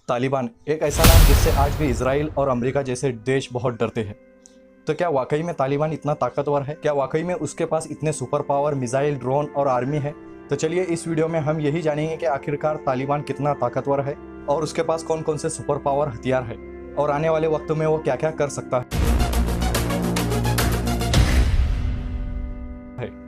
तालिबान एक ऐसा नाम जिससे आज भी इजराइल और अमेरिका जैसे देश बहुत डरते हैं। तो क्या वाकई में तालिबान इतना ताकतवर है? क्या वाकई में उसके पास इतने सुपर पावर, मिसाइल, ड्रोन और आर्मी है? तो चलिए इस वीडियो में हम यही जानेंगे कि आखिरकार तालिबान कितना ताकतवर है और उसके पास कौन कौन से सुपर पावर हथियार है और आने वाले वक्त में वो क्या क्या कर सकता है।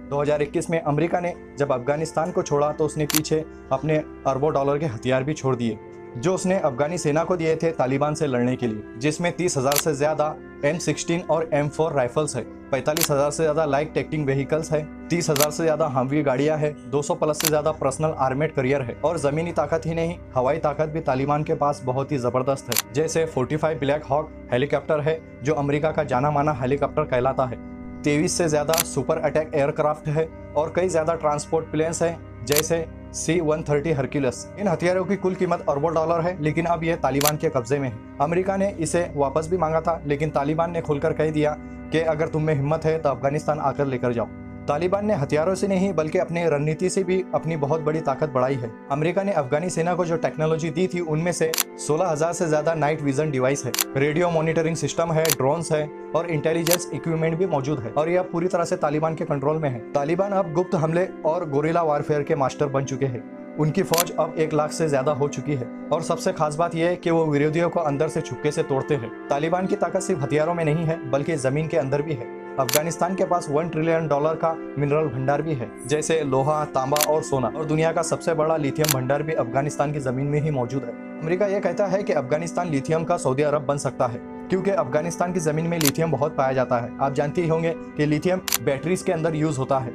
2021 में अमेरिका ने जब अफगानिस्तान को छोड़ा तो उसने पीछे अपने अरबों डॉलर के हथियार भी छोड़ दिए जो उसने अफगानी सेना को दिए थे तालिबान से लड़ने के लिए, जिसमें 30,000 से ज़्यादा M16 और M4 राइफल्स है, 45,000 से ज़्यादा लाइट टेक्टिंग व्हीकल्स है, 30,000 से ज़्यादा हमवी गाड़ियाँ है, 200 प्लस से ज़्यादा पर्सनल आर्मेड करियर है और ज़मीनी ताकत ही नहीं, हवाई ताकत भी तालिबान के पास बहुत ही ज़बरदस्त है। जैसे 45 ब्लैक हॉक हेलीकॉप्टर है जो अमेरिका का जाना माना हेलीकॉप्टर कहलाता है, 23 से ज़्यादा सुपर अटैक एयरक्राफ्ट है और कई ज़्यादा ट्रांसपोर्ट प्लेन्स हैं जैसे C-130 हरक्यूलस। इन हथियारों की कुल कीमत अरबों डॉलर है, लेकिन अब यह तालिबान के कब्जे में है। अमेरिका ने इसे वापस भी मांगा था, लेकिन तालिबान ने खुलकर कह दिया कि अगर तुम में हिम्मत है तो अफगानिस्तान आकर लेकर जाओ। तालिबान ने हथियारों से नहीं बल्कि अपनी रणनीति से भी अपनी बहुत बड़ी ताकत बढ़ाई है। अमेरिका ने अफगानी सेना को जो टेक्नोलॉजी दी थी उनमें से 16,000 से ज्यादा नाइट विजन डिवाइस है, रेडियो मॉनिटरिंग सिस्टम है, ड्रोन्स है और इंटेलिजेंस इक्विपमेंट भी मौजूद है और यह पूरी तरह से तालिबान के कंट्रोल में है। तालिबान अब गुप्त हमले और गोरिल्ला वारफेयर के मास्टर बन चुके हैं। उनकी फौज अब 1 लाख से ज्यादा हो चुकी है और सबसे खास बात यह है कि वो विरोधियों को अंदर से छुपके से तोड़ते हैं। तालिबान की ताकत सिर्फ हथियारों में नहीं है बल्कि जमीन के अंदर भी है। अफगानिस्तान के पास $1 ट्रिलियन का मिनरल भंडार भी है, जैसे लोहा, तांबा और सोना, और दुनिया का सबसे बड़ा लिथियम भंडार भी अफगानिस्तान की जमीन में ही मौजूद है। अमेरिका यह कहता है कि अफगानिस्तान लिथियम का सऊदी अरब बन सकता है क्योंकि अफगानिस्तान की जमीन में लिथियम बहुत पाया जाता है। आप जानते ही होंगे कि लिथियम बैटरीज के अंदर यूज होता है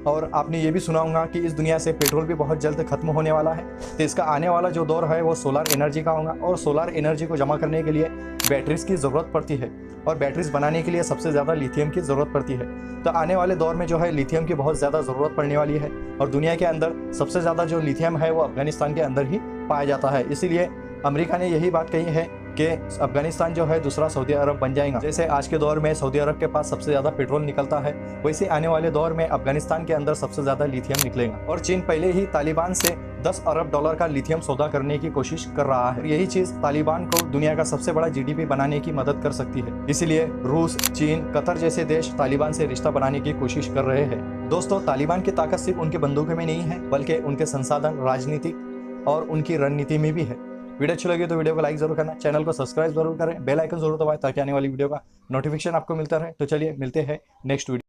और आपने ये भी सुना होगा कि इस दुनिया से पेट्रोल भी बहुत जल्द खत्म होने वाला है, तो इसका आने वाला जो दौर है वो सोलर एनर्जी का होगा और सोलर एनर्जी को जमा करने के लिए बैटरीज की ज़रूरत पड़ती है और बैटरीज बनाने के लिए सबसे ज़्यादा लिथियम की ज़रूरत पड़ती है। तो आने वाले दौर में जो है लिथियम की बहुत ज़्यादा ज़रूरत पड़ने वाली है और दुनिया के अंदर सबसे ज़्यादा जो लिथियम है वो अफगानिस्तान के अंदर ही पाया जाता है। इसीलिए अमेरिका ने यही बात कही है कि अफगानिस्तान जो है दूसरा सऊदी अरब बन जाएगा। जैसे आज के दौर में सऊदी अरब के पास सबसे ज़्यादा पेट्रोल निकलता है, वैसे आने वाले दौर में अफगानिस्तान के अंदर सबसे ज़्यादा लिथियम निकलेगा और चीन पहले ही तालिबान से $10 अरब का लिथियम सौदा करने की कोशिश कर रहा है। यही चीज़ तालिबान को दुनिया का सबसे बड़ा GDP बनाने की मदद कर सकती है। इसीलिए रूस, चीन, कतर जैसे देश तालिबान से रिश्ता बनाने की कोशिश कर रहे हैं। दोस्तों, तालिबान की ताकत सिर्फ उनके बंदूकों में नहीं है बल्कि उनके संसाधन, राजनीतिक और उनकी रणनीति में भी है। वीडियो अच्छी लगी तो वीडियो को लाइक जरूर करना, चैनल को सब्सक्राइब जरूर करें, बेल आइकन जरूर दबाएं ताकि आने वाली वीडियो का नोटिफिकेशन आपको मिलता रहे। तो चलिए मिलते हैं नेक्स्ट वीडियो।